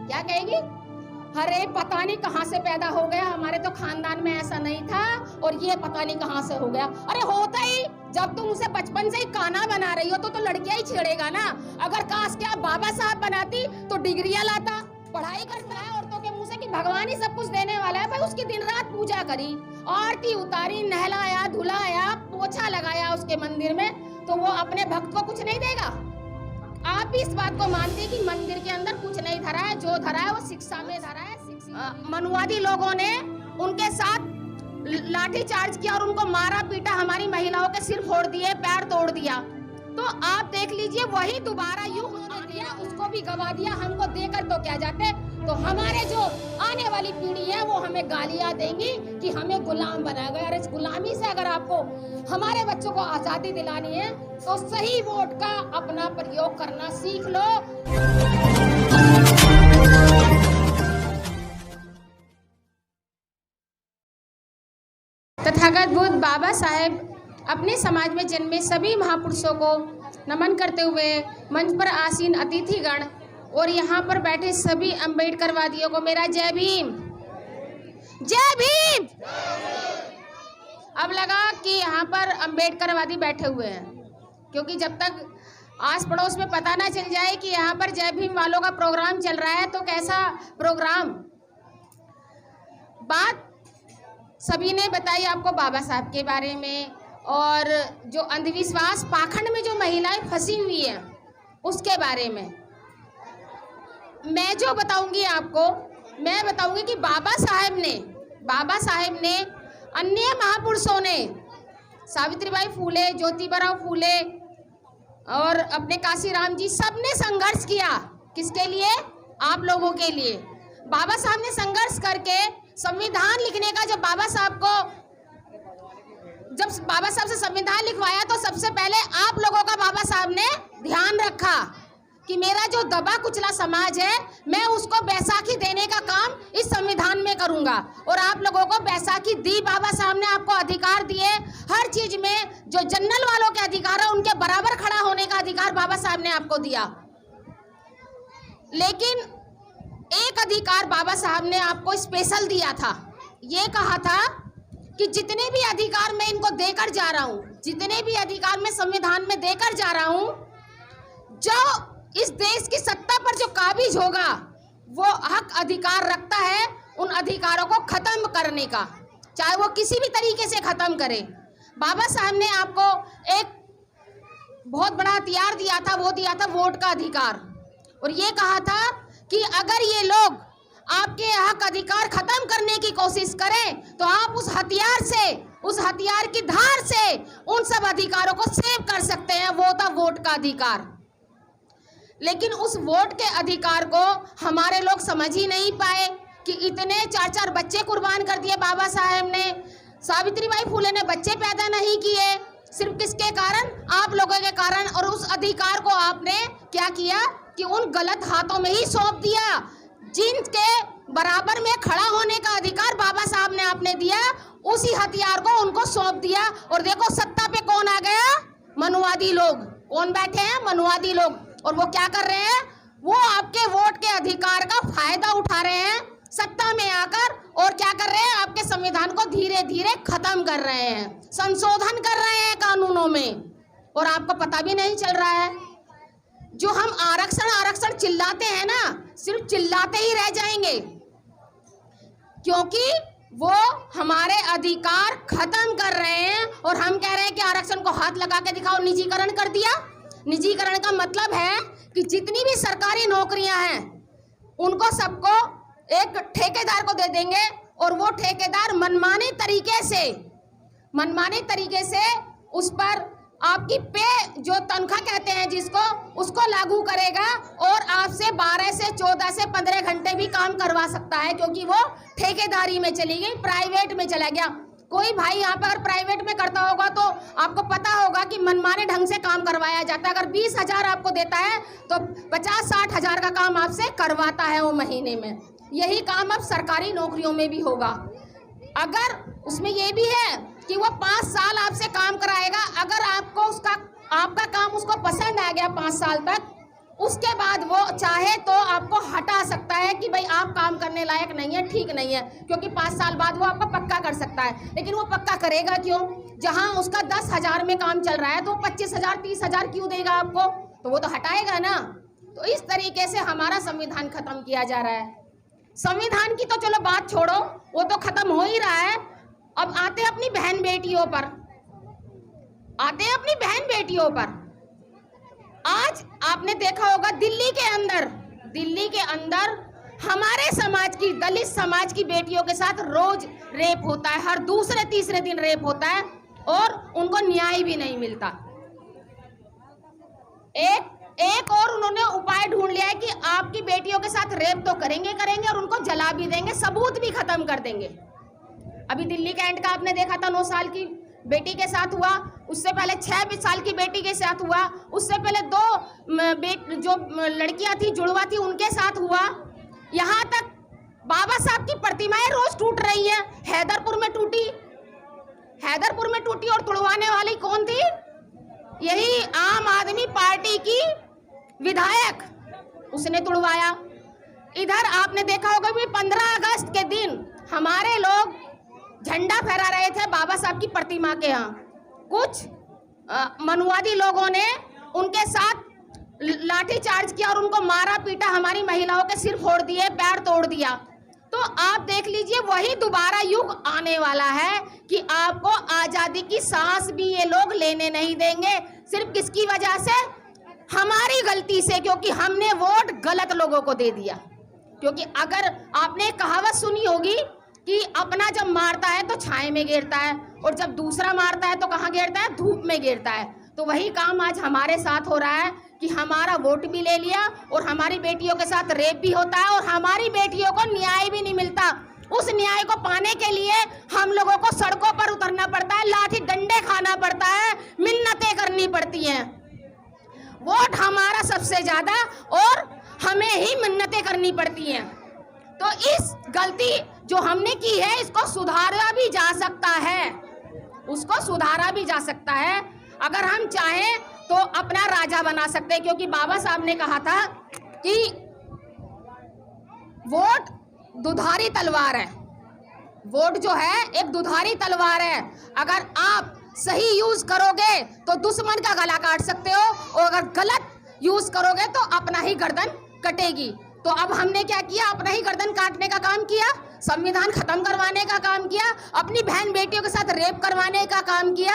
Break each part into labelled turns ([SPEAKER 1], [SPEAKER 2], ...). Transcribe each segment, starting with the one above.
[SPEAKER 1] क्या कहेगी? अरे पता नहीं कहाँ से पैदा हो गया, हमारे तो खानदान में ऐसा नहीं था और ये पता नहीं कहाँ से हो गया। अरे होता ही, जब तुम उसे बचपन से ही काना बना रही हो तो लड़कियां ही छेड़ेगा ना। अगर काश के आप बाबा साहब बनाती तो डिग्रियां लाता, पढ़ाई करता है औरतों के मुंह से कि भगवान ही सब कुछ देने वाला है। भाई उसकी दिन रात पूजा करी, आरती उतारी, नहलाया धुलाया, पोछा लगाया उसके मंदिर में, तो वो अपने भक्त को कुछ नहीं देगा? आप भी इस बात को मानते हैं कि मंदिर के अंदर कुछ नहीं धरा है, जो धरा है वो शिक्षा में धरा है। मनुवादी लोगों ने उनके साथ लाठी चार्ज किया और उनको मारा पीटा, हमारी महिलाओं के सिर फोड़ दिए, पैर तोड़ दिया। तो आप देख लीजिए वही दोबारा युग उन्होंने दिया, उसको भी गवा दिया, हमको देकर तो क्या जाते। तो हमारे जो आने वाली पीढ़ी है वो हमें गालियां देंगी कि हमें गुलाम बनाया गया। और इस गुलामी से अगर आपको हमारे बच्चों को आजादी दिलानी है तो सही वोट का अपना प्रयोग करना सीख लो। तथागत बुद्ध बाबा साहेब अपने समाज में जन्मे सभी महापुरुषों को नमन करते हुए मंच पर आसीन अतिथिगण और यहाँ पर बैठे सभी अम्बेडकरवादियों को मेरा जय भीम, जय भीम। अब लगा कि यहाँ पर अम्बेडकरवादी बैठे हुए हैं, क्योंकि जब तक आस पड़ोस में पता ना चल जाए कि यहाँ पर जय भीम वालों का प्रोग्राम चल रहा है तो कैसा प्रोग्राम। बात सभी ने बताई आपको बाबा साहब के बारे में, और जो अंधविश्वास पाखंड में जो महिलाएं फंसी हुई हैं उसके बारे में। मैं जो बताऊंगी आपको, मैं बताऊंगी कि बाबा साहेब ने अन्य महापुरुषों ने, सावित्रीबाई फूले, ज्योतिबा फूले और अपने काशीराम जी, सबने संघर्ष किया। किसके लिए? आप लोगों के लिए। बाबा साहब ने संघर्ष करके संविधान लिखने का, जब बाबा साहब से संविधान लिखवाया तो सबसे पहले आप लोगों का बाबा साहब ने ध्यान रखा कि मेरा जो दबा कुचला समाज है मैं उसको बैसाखी देने का काम इस संविधान में करूंगा। और आप लोगों को बैसाखी दी, बाबा साहब ने आपको अधिकार दिए हर चीज में। जो जनरल वालों के अधिकार है उनके बराबर खड़ा होने का अधिकार बाबा साहब ने आपको दिया। लेकिन एक अधिकार बाबा साहब ने आपको स्पेशल दिया था, ये कहा था कि जितने भी अधिकार मैं इनको देकर जा रहा हूं, जितने भी अधिकार मैं संविधान में देकर जा रहा हूं, जो इस देश की सत्ता पर जो काबिज होगा वो हक अधिकार रखता है उन अधिकारों को खत्म करने का, चाहे वो किसी भी तरीके से खत्म करे। बाबा साहब ने आपको एक बहुत बड़ा हथियार दिया था, वो दिया था वोट का अधिकार। और ये कहा था कि अगर ये लोग आपके हक अधिकार खत्म करने की कोशिश करें तो आप उस हथियार से, उस हथियार की धार से उन सब अधिकारों को सेव कर सकते हैं। वो था वोट का अधिकार। लेकिन उस वोट के अधिकार को हमारे लोग समझ ही नहीं पाए कि इतने 4-4 बच्चे कुर्बान कर दिए बाबा साहेब ने। सावित्रीबाई फूले ने बच्चे पैदा नहीं किए, सिर्फ किसके कारण? आप लोगों के कारण। और उस अधिकार को आपने क्या किया कि उन गलत हाथों में ही सौंप दिया। जिनके बराबर में खड़ा होने का अधिकार बाबा साहब ने आपने दिया, उसी हथियार को उनको सौंप दिया। और देखो सत्ता पे कौन आ गया? मनुवादी लोग। कौन बैठे हैं? मनुवादी लोग। और वो क्या कर रहे हैं? वो आपके वोट के अधिकार का फायदा उठा रहे हैं सत्ता में आकर, और क्या कर रहे हैं? आपके संविधान को धीरे धीरे खत्म कर रहे हैं, संशोधन कर रहे हैं कानूनों में। और आपको पता भी नहीं चल रहा है। जो हम आरक्षण आरक्षण चिल्लाते हैं ना, सिर्फ चिल्लाते ही रह जाएंगे, क्योंकि वो हमारे अधिकार खत्म कर रहे हैं। और हम कह रहे हैं कि आरक्षण को हाथ लगा के दिखाओ। निजीकरण कर दिया। निजीकरण का मतलब है कि जितनी भी सरकारी नौकरियां हैं उनको सबको एक ठेकेदार को दे देंगे, और वो ठेकेदार मनमाने तरीके से उस पर आपकी पे, जो तनख्वाह कहते हैं जिसको, उसको लागू करेगा और आपसे 12 से 14 से 15 घंटे भी काम करवा सकता है, क्योंकि वो ठेकेदारी में चली गई, प्राइवेट में चला गया। कोई भाई यहाँ पर प्राइवेट में करता होगा तो आपको पता होगा कि मनमाने ढंग से काम करवाया जाता है। अगर 20,000 आपको देता है तो 50-60 हज़ार का काम आपसे करवाता है वो महीने में। यही काम अब सरकारी नौकरियों में भी होगा। अगर उसमें ये भी है कि वो 5 साल आपसे काम कराएगा, अगर आपको आपका काम उसको पसंद आ गया 5 साल तक, उसके बाद वो चाहे तो आपको हटा सकता है कि कि भाई आप काम करने लायक नहीं है, ठीक नहीं है, क्योंकि 5 साल बाद वो आपका पक्का कर सकता है। लेकिन वो पक्का करेगा क्यों? जहां उसका 10,000 में काम चल रहा है तो 25,000 30,000 क्यों देगा आपको? तो वो तो हटाएगा ना। तो इस तरीके से हमारा संविधान खत्म किया जा रहा है। संविधान की तो चलो बात छोड़ो, वो तो खत्म हो ही रहा है। अब आते हैं अपनी बहन बेटियों पर, आज आपने देखा होगा दिल्ली के अंदर हमारे समाज की, दलित समाज की बेटियों के साथ रोज रेप होता है, हर दूसरे तीसरे दिन रेप होता है और उनको न्याय भी नहीं मिलता। एक और उन्होंने उपाय ढूंढ लिया है कि आपकी बेटियों के साथ रेप तो करेंगे और उनको जला भी देंगे, सबूत भी खत्म कर देंगे। अभी दिल्ली कैंट का आपने देखा था, 9 साल की बेटी के साथ हुआ, उससे पहले 6 साल की बेटी के साथ हुआ, उससे पहले 2 जो लड़कियां थी, जुड़वा थी, उनके साथ हुआ। यहाँ तक बाबा साहब की प्रतिमाएं रोज टूट रही हैं। हैदरपुर में टूटी और तुड़वाने वाली कौन थी? यही आम आदमी पार्टी की विधायक, उसने तुड़वाया। इधर आपने देखा होगा भी 15 अगस्त के दिन हमारे लोग झंडा फहरा रहे थे बाबा साहब की प्रतिमा के यहाँ। कुछ मनुवादी लोगों ने उनके साथ लाठी चार्ज किया और उनको मारा पीटा, हमारी महिलाओं के सिर फोड़ दिए, पैर तोड़ दिया। तो आप देख लीजिए वही दोबारा युग आने वाला है कि आपको आजादी की सांस भी ये लोग लेने नहीं देंगे। सिर्फ किसकी वजह से? हमारी गलती से, क्योंकि हमने वोट गलत लोगों को दे दिया। क्योंकि अगर आपने कहावत सुनी होगी कि अपना जब मारता है तो छाए में गिरता है और जब दूसरा मारता है तो कहाँ गिरता है? धूप में गिरता है। तो वही काम आज हमारे साथ हो रहा है कि हमारा वोट भी ले लिया और हमारी बेटियों के साथ रेप भी होता है और हमारी बेटियों को न्याय भी नहीं मिलता। उस न्याय को पाने के लिए हम लोगों को सड़कों पर उतरना पड़ता है, लाठी डंडे खाना पड़ता है, मिन्नतें करनी पड़ती हैं। वोट हमारा सबसे ज्यादा और हमें ही मिन्नतें करनी पड़ती हैं। तो इस गलती जो हमने की है इसको सुधारा भी जा सकता है, उसको सुधारा भी जा सकता है। अगर हम चाहें तो अपना राजा बना सकते हैं, क्योंकि बाबा साहब ने कहा था कि वोट दुधारी तलवार है। वोट जो है एक दुधारी तलवार है, अगर आप सही यूज करोगे तो दुश्मन का गला काट सकते हो और अगर गलत यूज करोगे तो अपना ही गर्दन कटेगी। तो अब हमने क्या किया? अपना ही गर्दन काटने का काम किया, संविधान खत्म करवाने का काम किया, अपनी बहन बेटियों के साथ रेप करवाने का काम किया।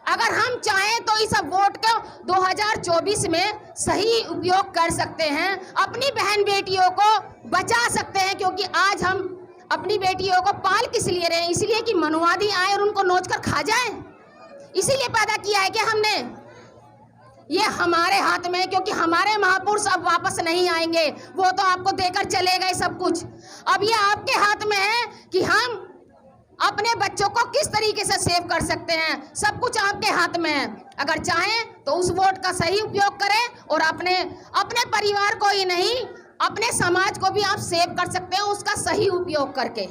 [SPEAKER 1] अगर हम चाहें तो इस वोट को 2024 में सही उपयोग कर सकते हैं, अपनी बहन बेटियों को बचा सकते हैं। क्योंकि आज हम अपनी बेटियों को पाल किस लिए रहे हैं? इसलिए कि मनुवादी आए और उनको नोच कर खा जाए, इसीलिए पैदा किया है क्या हमने? ये हमारे हाथ में है, क्योंकि हमारे महापुरुष अब वापस नहीं आएंगे, वो तो आपको देकर चले गए सब कुछ। अब ये आपके हाथ में है कि हम अपने बच्चों को किस तरीके से सेव कर सकते हैं, सब कुछ आपके हाथ में है। अगर चाहें तो उस वोट का सही उपयोग करें और अपने परिवार को ही नहीं, अपने समाज को भी आप सेव कर सकते हैं उसका सही उपयोग करके।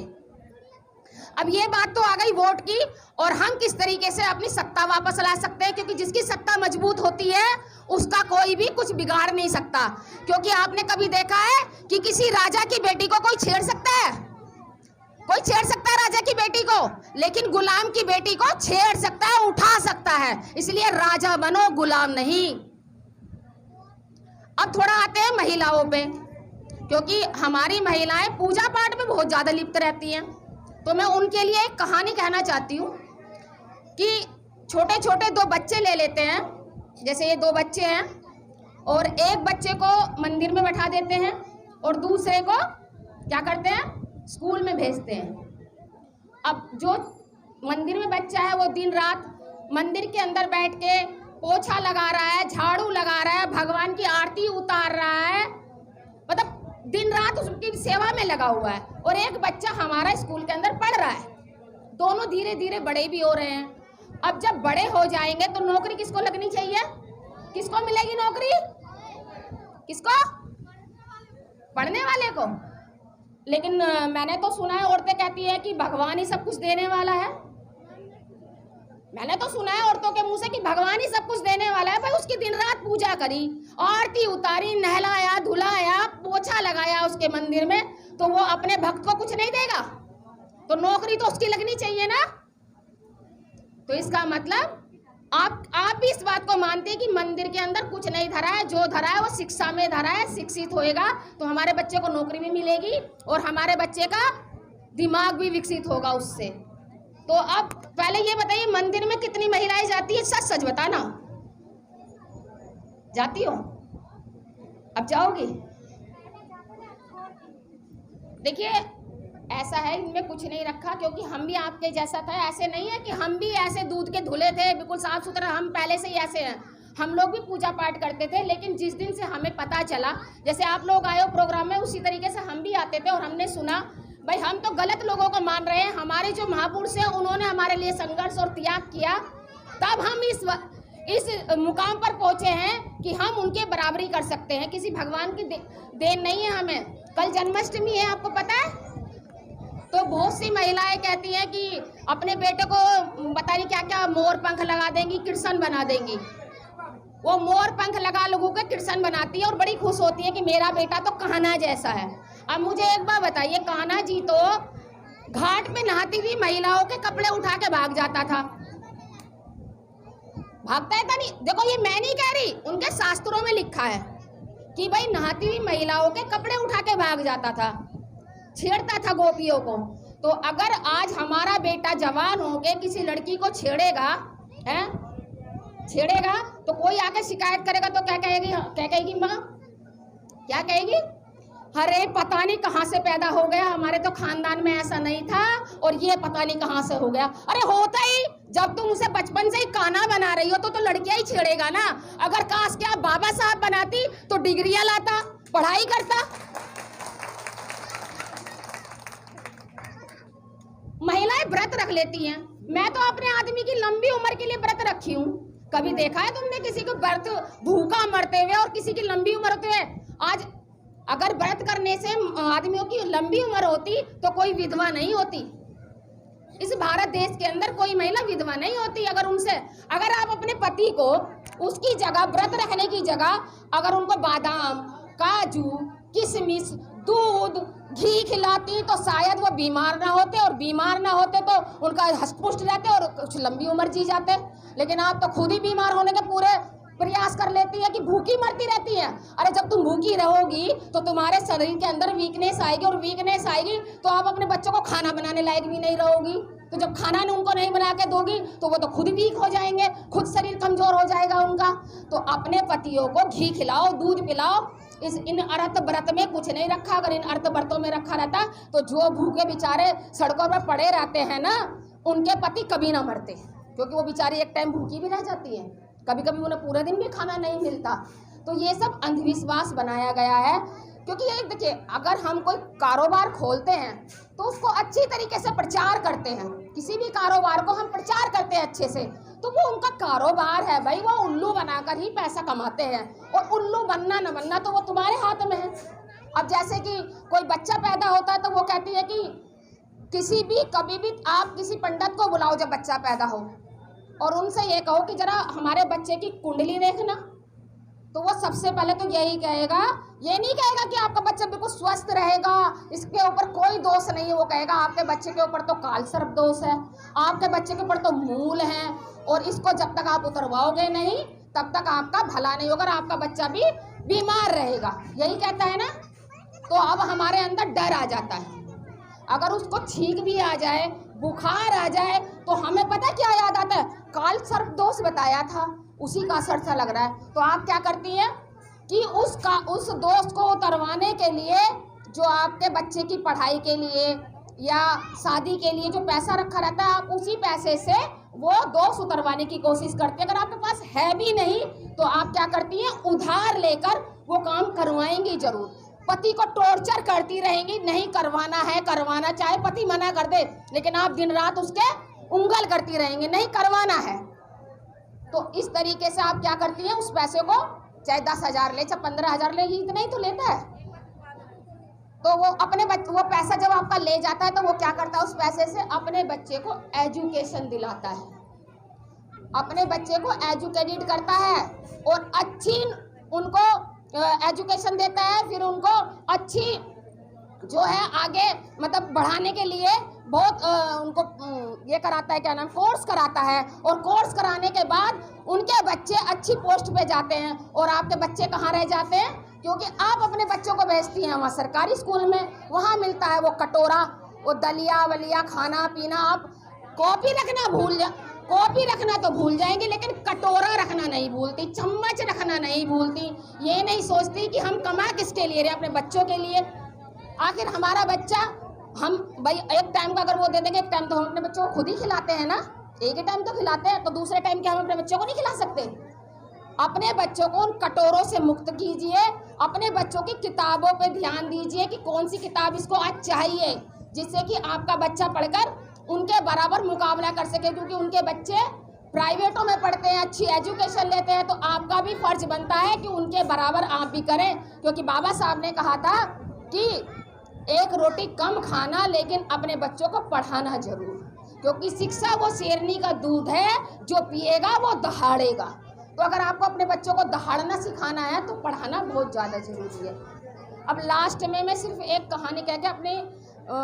[SPEAKER 1] अब ये बात तो आ गई वोट की, और हम किस तरीके से अपनी सत्ता वापस ला सकते हैं, क्योंकि जिसकी सत्ता मजबूत होती है उसका कोई भी कुछ बिगाड़ नहीं सकता। क्योंकि आपने कभी देखा है कि किसी राजा की बेटी को कोई छेड़ सकता है? कोई छेड़ सकता है राजा की बेटी को? लेकिन गुलाम की बेटी को छेड़ सकता है, उठा सकता है। इसलिए राजा बनो, गुलाम नहीं। अब थोड़ा आते हैं महिलाओं पे, क्योंकि हमारी महिलाएं पूजा पाठ में बहुत ज्यादा लिप्त रहती हैं। तो मैं उनके लिए एक कहानी कहना चाहती हूँ कि छोटे छोटे 2 बच्चे ले लेते हैं, जैसे ये 2 बच्चे हैं, और एक बच्चे को मंदिर में बैठा देते हैं और दूसरे को क्या करते हैं? स्कूल में भेजते हैं। अब जो मंदिर में बच्चा है वो दिन रात मंदिर के अंदर बैठ के पोछा लगा रहा है, झाड़ू लगा रहा है, भगवान की आरती उतार रहा है, मतलब दिन रात उसकी सेवा में लगा हुआ है। और एक बच्चा हमारा स्कूल के अंदर पढ़ रहा है। दोनों धीरे धीरे बड़े भी हो रहे हैं। अब जब बड़े हो जाएंगे तो नौकरी किसको लगनी चाहिए? किसको मिलेगी नौकरी? किसको? पढ़ने वाले को। लेकिन मैंने तो सुना है औरतें कहती है कि भगवान ही सब कुछ देने वाला है। मैंने तो सुना है औरतों के मुंह से कि भगवान ही सब कुछ देने वाला है। भाई उसकी दिन रात पूजा करी, आरती उतारी, नहलाया, धुलाया, पोछा लगाया उसके मंदिर में, तो वो अपने भक्त को कुछ नहीं देगा? तो नौकरी तो उसकी लगनी चाहिए ना। तो इसका मतलब आप भी इस बात को मानते हैं कि मंदिर के अंदर कुछ नहीं धरा है, जो धरा है वो शिक्षा में धरा है। शिक्षित होएगा तो हमारे बच्चे को नौकरी भी मिलेगी और हमारे बच्चे का दिमाग भी विकसित होगा उससे। तो अब पहले ये बताइए, मंदिर में कितनी महिलाएं जाती है? सच सच बताना, जाती हो? अब जाओगी? देखिए ऐसा है, इनमें कुछ नहीं रखा, क्योंकि हम भी आपके जैसा था। ऐसे नहीं है कि हम भी ऐसे दूध के धुले थे, बिल्कुल साफ सुथरा, हम पहले से ही ऐसे हैं। हम लोग भी पूजा पाठ करते थे, लेकिन जिस दिन से हमें पता चला, जैसे आप लोग आए हो प्रोग्राम में, उसी तरीके से हम भी आते थे और हमने सुना भाई हम तो गलत लोगों को मान रहे हैं। हमारे जो महापुरुष हैं उन्होंने हमारे लिए संघर्ष और त्याग किया, तब हम इस मुकाम पर पहुंचे हैं कि हम उनके बराबरी कर सकते हैं। किसी भगवान की देन नहीं है हमें। कल जन्माष्टमी है, आपको पता है? तो बहुत सी महिलाएं कहती हैं कि अपने बेटे को पता नहीं क्या क्या मोर पंख लगा देंगी, कृष्ण बना देंगी। वो मोर पंख लगा लोगों के कृष्ण बनाती है और बड़ी खुश होती है कि मेरा बेटा तो कान्हा जैसा है। अब मुझे एक बात बताइए, कान्हा जी तो घाट पे नहाती हुई महिलाओं के कपड़े उठा के भाग जाता था। भागता है था नहीं? देखो ये मैं नहीं कह रही, उनके शास्त्रों में लिखा है कि भाई नहाती हुई महिलाओं के कपड़े उठा के भाग जाता था, छेड़ता था गोपियों को। तो अगर आज हमारा बेटा जवान होके किसी लड़की को छेड़ेगा तो कोई आके शिकायत करेगा तो क्या कहेगी माँ? क्या कहेगी? अरे पता नहीं कहाँ से पैदा हो गया, हमारे तो खानदान में ऐसा नहीं था और ये पता नहीं कहाँ से हो गया। अरे होता ही, जब तुम उसे बचपन से ही कान्हा बना रही हो तो लड़कियां ही छेड़ेगा ना। अगर काश के आप बाबा साहब बनाती तो डिग्रियां लाता, पढ़ाई करता। महिलाएं व्रत रख लेती हैं। मैं तो अपने आदमी की लंबी उम्र के लिए व्रत रखी हूँ। कभी देखा है तुमने किसी को व्रत भूखा मरते हुए और किसी की लंबी उम्र होते हुए? आज अगर व्रत करने से आदमियों की लंबी उम्र होती तो कोई विधवा नहीं होती। इस भारत देश के अंदर कोई महिला विधवा नहीं होती। अगर आप अपने पति को उसकी जगह, व्रत रखने की जगह, अगर उनको बादाम, काजू, किशमिश, दूध, घी खिलाती तो शायद वो बीमार ना होते, और बीमार ना होते तो उनका हष्टपुष्ट रहते और कुछ लंबी उम्र जी जाते। लेकिन आप तो खुद ही बीमार होने के पूरे प्रयास कर लेती है कि भूखी मरती रहती है। अरे जब तुम भूखी रहोगी तो तुम्हारे शरीर के अंदर वीकनेस आएगी, और वीकनेस आएगी तो आप अपने बच्चों को खाना बनाने लायक भी नहीं रहोगी। तो जब खाना उनको नहीं बना के दोगी तो वो तो खुद वीक हो जाएंगे, खुद शरीर कमजोर हो जाएगा उनका। तो अपने पतियों को घी खिलाओ, दूध पिलाओ। इन अर्थ व्रत में कुछ नहीं रखा। अगर इन अर्थ व्रतों में रखा रहता तो जो भूखे बेचारे सड़कों पर पड़े रहते हैं ना, उनके पति कभी ना मरते, क्योंकि वो बेचारी एक टाइम भूखी भी रह जाती है, कभी कभी उन्हें पूरे दिन भी खाना नहीं मिलता। तो ये सब अंधविश्वास बनाया गया है। क्योंकि ये देखिए, अगर हम कोई कारोबार खोलते हैं तो उसको अच्छी तरीके से प्रचार करते हैं। किसी भी कारोबार को हम प्रचार करते हैं अच्छे से, तो वो उनका कारोबार है भाई, वो उल्लू बनाकर ही पैसा कमाते हैं। और उल्लू बनना न बनना तो वो तुम्हारे हाथ में है। अब जैसे कि कोई बच्चा पैदा होता है तो वो कहती है कि कभी भी आप किसी पंडित को बुलाओ जब बच्चा पैदा हो, और उनसे ये कहो कि जरा हमारे बच्चे की कुंडली देखना, तो वो सबसे पहले तो यही कहेगा, ये नहीं कहेगा कि आपका बच्चा बिल्कुल स्वस्थ रहेगा, इसके ऊपर कोई दोष नहीं है। वो कहेगा आपके बच्चे के ऊपर तो काल सर्प दोष है, आपके बच्चे के ऊपर तो मूल है, और इसको जब तक आप उतरवाओगे नहीं तब तक आपका भला नहीं होगा, आपका बच्चा भी बीमार रहेगा। यही कहता है ना। तो अब हमारे अंदर डर आ जाता है। अगर उसको छींक भी आ जाए, बुखार आ जाए, तो हमें पता क्या याद आता है? काल सर्प दोष बताया था, उसी का असर सा लग रहा है। तो आप क्या करती हैं कि उस दोष को उतरवाने के लिए, जो आपके बच्चे की पढ़ाई के लिए या शादी के लिए जो पैसा रखा रहता है, आप उसी पैसे से वो दोष उतरवाने की कोशिश करती है। अगर आपके पास है भी नहीं तो आप क्या करती हैं? उधार लेकर वो काम करवाएंगी जरूर। पति को टॉर्चर करती रहेंगी, नहीं करवाना है, करवाना, चाहे पति मना कर दे, लेकिन आप दिन रात उसके उंगल करती रहेंगे, नहीं करवाना है। तो इस तरीके से आप क्या करती हैं? उस पैसे को चाहे 10,000 ले, चाहे 15,000 ले, इतना ही तो लेता है। तो वो वो पैसा जब आपका ले जाता है तो वो क्या करता है? उस पैसे से अपने बच्चे को एजुकेशन दिलाता है, अपने बच्चे को एजुकेटेड करता है और अच्छी उनको एजुकेशन देता है, फिर उनको अच्छी जो है आगे मतलब बढ़ाने के लिए बहुत उनको ये कराता है, क्या नाम, कोर्स कराता है। और कोर्स कराने के बाद उनके बच्चे अच्छी पोस्ट पे जाते हैं और आपके बच्चे कहाँ रह जाते हैं, क्योंकि आप अपने बच्चों को भेजती हैं वहाँ सरकारी स्कूल में, वहाँ मिलता है वो कटोरा, वो दलिया वलिया, खाना पीना। आप कॉपी रखना तो भूल जाएंगे, लेकिन कटोरा रखना नहीं भूलती, चम्मच रखना नहीं भूलती। ये नहीं सोचती कि हम कमा किसके लिए रहे, अपने बच्चों के लिए। आखिर हमारा बच्चा, हम भाई एक टाइम का अगर वो दे देंगे, एक टाइम तो हम अपने बच्चों को खुद ही खिलाते हैं ना, एक ही टाइम तो खिलाते हैं, तो दूसरे टाइम क्या हम अपने बच्चों को नहीं खिला सकते? अपने बच्चों को उन कटोरों से मुक्त कीजिए, अपने बच्चों की किताबों पे ध्यान दीजिए कि कौन सी किताब इसको आज चाहिए, जिससे कि आपका बच्चा पढ़कर उनके बराबर मुकाबला कर सके। क्योंकि उनके बच्चे प्राइवेटों में पढ़ते हैं, अच्छी एजुकेशन लेते हैं, तो आपका भी फर्ज बनता है कि उनके बराबर आप भी करें। क्योंकि बाबा साहब ने कहा था कि एक रोटी कम खाना, लेकिन अपने बच्चों को पढ़ाना जरूर, क्योंकि शिक्षा वो शेरनी का दूध है, जो पिएगा वो दहाड़ेगा। तो अगर आपको अपने बच्चों को दहाड़ना सिखाना है तो पढ़ाना बहुत ज़्यादा जरूरी है। अब लास्ट में मैं सिर्फ एक कहानी कह के अपनी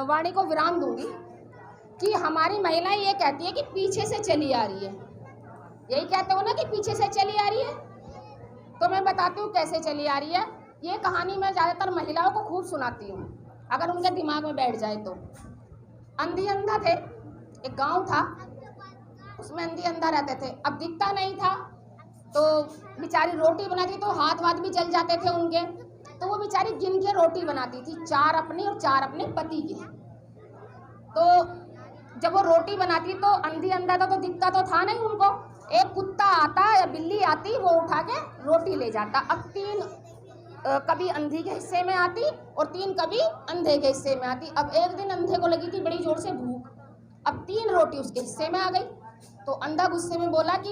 [SPEAKER 1] वाणी को विराम दूंगी कि हमारी महिलाएं ये कहती है कि पीछे से चली आ रही है, यही कहते हो ना कि पीछे से चली आ रही है। तो मैं बताती हूँ कैसे चली आ रही है। ये कहानी मैं ज़्यादातर महिलाओं को खूब सुनाती हूँ, अगर उनके दिमाग में बैठ जाए तो। अंधी अंधा थे, एक गांव था, उसमें अंधी अंधा रहते थे। अब दिखता नहीं था, तो बेचारी रोटी बनाती तो हाथ वाथ भी जल जाते थे उनके, तो वो बेचारी गिन के रोटी बनाती थी, 4 अपनी और 4 अपने पति की। तो जब वो रोटी बनाती तो अंधी अंधा था तो दिखता तो था नहीं उनको, एक कुत्ता आता या बिल्ली आती, वो उठा के रोटी ले जाता। अब 3 कभी अंधी के हिस्से में आती और 3 कभी अंधे के हिस्से में आती। अब एक दिन अंधे को लगी थी बड़ी जोर से भूख, अब 3 रोटी उसके हिस्से में आ गई। तो अंधा गुस्से में बोला कि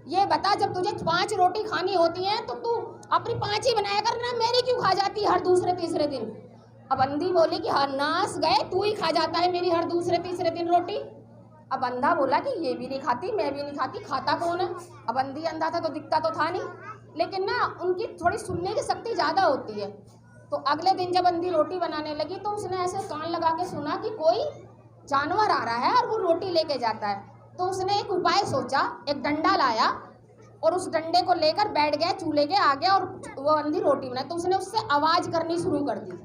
[SPEAKER 1] ये बता, जब तुझे 5 रोटी खानी होती हैं तो तू अपनी 5 ही बनाया कर ना, मेरी क्यों खा जाती हर दूसरे तीसरे दिन। अब अंधी बोली कि हर नास गए, तू ही खा जाता है मेरी हर दूसरे तीसरे दिन रोटी। अब अंधा बोला कि ये भी नहीं खाती, मैं भी नहीं खाती, खाता कौन है। अब अंधी अंधा था तो दिखता तो था नहीं, लेकिन ना उनकी थोड़ी सुनने की शक्ति ज़्यादा होती है। तो अगले दिन जब अंधी रोटी बनाने लगी तो उसने ऐसे कान लगा के सुना कि कोई जानवर आ रहा है और वो रोटी लेके जाता है। तो उसने एक उपाय सोचा, एक डंडा लाया और उस डंडे को लेकर बैठ गया चूल्हे के आगे और वो अंधी रोटी बनाई। तो उसने उससे आवाज़ करनी शुरू कर दी।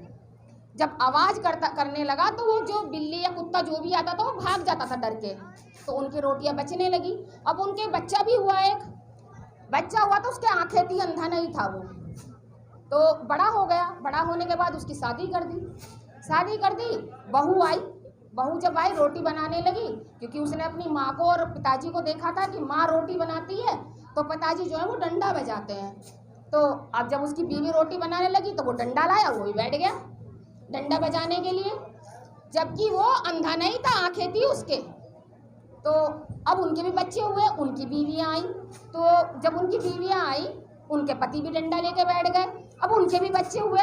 [SPEAKER 1] जब आवाज़ करने लगा तो वो जो बिल्ली या कुत्ता जो भी आता था वो भाग जाता था डर के, तो उनकी रोटियां बचने लगी। अब उनके बच्चा भी हुआ, एक बच्चा हुआ तो उसके आंखें थी, अंधा नहीं था वो। तो बड़ा हो गया, बड़ा होने के बाद उसकी शादी कर दी। बहू आई, बहू जब आई रोटी बनाने लगी, क्योंकि उसने अपनी माँ को और पिताजी को देखा था कि माँ रोटी बनाती है तो पिताजी जो है वो डंडा बजाते हैं। तो अब जब उसकी बीवी रोटी बनाने लगी तो वो डंडा लाया, वो भी बैठ गया डंडा बजाने के लिए, जबकि वो अंधा नहीं था, आंखें थी उसके। तो अब उनके भी बच्चे हुए, उनकी बीवियाँ आई। तो जब उनकी बीवियाँ आई, उनके पति भी डंडा लेके बैठ गए, अब उनके भी बच्चे हुए।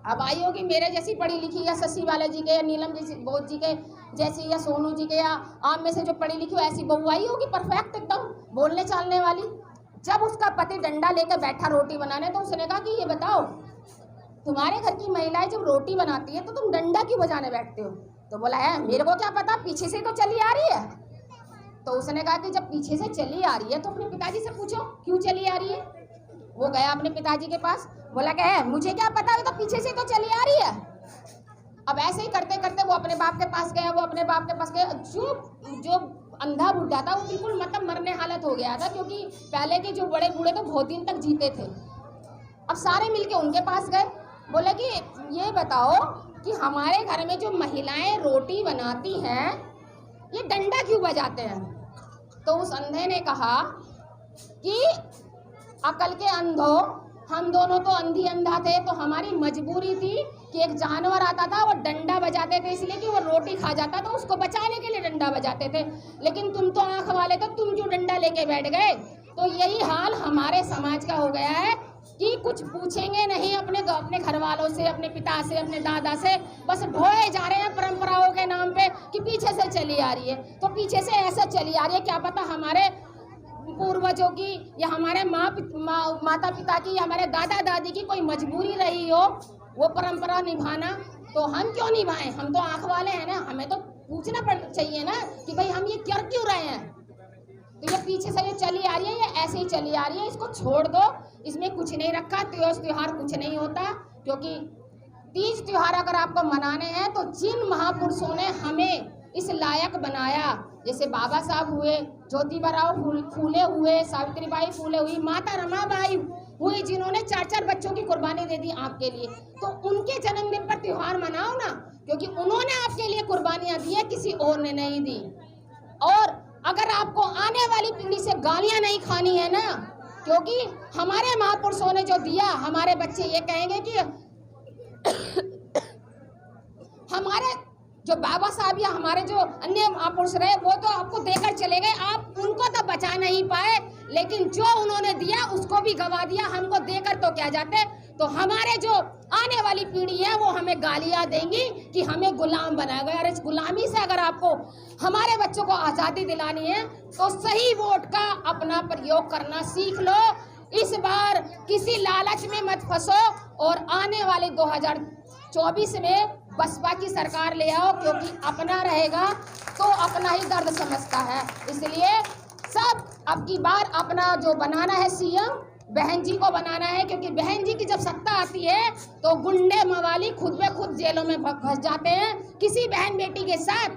[SPEAKER 1] अब आई होगी मेरे जैसी पढ़ी लिखी, या शशि वाला जी के, या नीलम जैसी बोध जी के जैसी, या सोनू जी के, या आप में से जो पढ़ी लिखी हो ऐसी बहू आई होगी, परफेक्ट एकदम बोलने चालने वाली। जब उसका पति डंडा लेकर बैठा रोटी बनाने, तो उसने कहा कि ये बताओ, तुम्हारे घर की महिलाएं जब रोटी बनाती है तो तुम डंडा क्यों बजाने बैठते हो। तो बोला है मेरे को क्या पता, पीछे से तो चली आ रही है। तो उसने कहा कि जब पीछे से चली आ रही है तो अपने पिताजी से पूछो क्यों चली आ रही है। वो गया अपने पिताजी के पास, बोला क्या मुझे क्या पता, तो पीछे से तो चली आ रही है। अब ऐसे ही करते करते वो अपने बाप के पास गया, जो अंधा बुढ़ा था वो बिल्कुल मतलब मरने हालत हो गया था, क्योंकि पहले के जो बड़े बूढ़े तो बहुत दिन तक जीते थे। अब सारे मिलके उनके पास गए, बोले कि ये बताओ कि हमारे घर में जो महिलाएं रोटी बनाती हैं ये डंडा क्यों बजाते हैं। तो उस अंधे ने कहा कि अकल के अंधो, हम दोनों तो अंधी अंधा थे, तो हमारी मजबूरी थी कि एक जानवर आता था, वो डंडा बजाते थे इसलिए कि वो रोटी खा जाता, तो उसको बचाने के लिए डंडा बजाते थे। लेकिन तुम तो आंख वाले, तो तुम जो डंडा लेके बैठ गए। तो यही हाल हमारे समाज का हो गया है कि कुछ पूछेंगे नहीं अपने घर वालों से, अपने पिता से, अपने दादा से, बस ढोए जा रहे हैं परंपराओं के नाम पे कि पीछे से चली आ रही है। तो पीछे से ऐसा चली आ रही है, क्या पता हमारे पूर्वजों की या हमारे माता पिता की या हमारे दादा दादी की कोई मजबूरी रही हो वो परंपरा निभाना, तो हम क्यों निभाएं? हम तो आंख वाले हैं ना, हमें तो पूछना चाहिए ना कि भाई हम ये कर क्यों रहे हैं। तो ये पीछे से ये चली आ रही है, ये ऐसे ही चली आ रही है, इसको छोड़ दो, इसमें कुछ नहीं रखा। त्योहार कुछ नहीं होता, क्योंकि तीज त्योहार अगर आपको मनाने हैं तो जिन महापुरुषों ने हमें इस लायक बनाया, जैसे बाबा साहब हुए, ज्योतिबा फूले हुए, सावित्रीबाई फूले हुई, माता रमाबाई हुई, जिन्होंने 4-4 बच्चों की कुर्बानी दे दी आपके लिए, तो उनके जन्मदिन पर त्योहार मनाओ ना, क्योंकि उन्होंने आपके लिए कुर्बानियां दी है, किसी और ने नहीं दी। और अगर आपको आने वाली पीढ़ी से गालियां नहीं खानी है ना, क्योंकि हमारे महापुरुषों ने जो दिया, हमारे बच्चे ये कहेंगे कि हमारे जो बाबा साहब या हमारे जो अन्य महापुरुष रहे वो तो आपको देकर चले गए, आप उनको तो बचा नहीं पाए, लेकिन जो उन्होंने दिया उसको भी गवा दिया, हमको देकर तो क्या जाते। तो हमारे जो आने वाली पीढ़ी है वो हमें गालियां देंगी कि हमें गुलाम बनाया गया। और इस गुलामी से अगर आपको हमारे बच्चों को आज़ादी दिलानी है तो सही वोट का अपना प्रयोग करना सीख लो। इस बार किसी लालच में मत फंसो और आने वाले 2024 में बसपा की सरकार ले आओ, क्योंकि अपना रहेगा तो अपना ही दर्द समझता है। इसलिए सब अब की बार अपना जो बनाना है सीएम, बहन जी को बनाना है, क्योंकि बहन जी की जब सत्ता आती है तो गुंडे मवाली खुद ब खुद जेलों में फंस जाते हैं। किसी बहन बेटी के साथ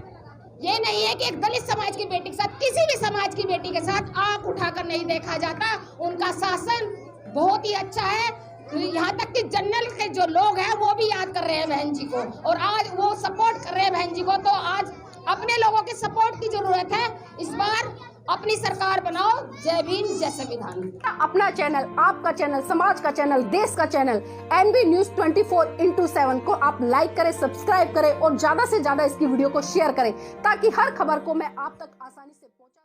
[SPEAKER 1] ये नहीं है कि एक दलित समाज की बेटी के साथ, किसी भी समाज की बेटी के साथ आंख उठाकर नहीं देखा जाता। उनका शासन बहुत ही अच्छा है, यहाँ तक कि जनरल के जो लोग हैं वो भी याद कर रहे हैं बहन जी को, और आज वो सपोर्ट कर रहे हैं बहन जी को। तो आज अपने लोगों के सपोर्ट की जरूरत है। इस बार अपनी सरकार बनाओ। जय भीम, जय संविधान।
[SPEAKER 2] अपना चैनल, आपका चैनल, समाज का चैनल, देश का चैनल एनबी न्यूज 24/7 को आप लाइक करें, सब्सक्राइब करें और ज्यादा से ज्यादा इसकी वीडियो को शेयर करें, ताकि हर खबर को मैं आप तक आसानी से पहुंचा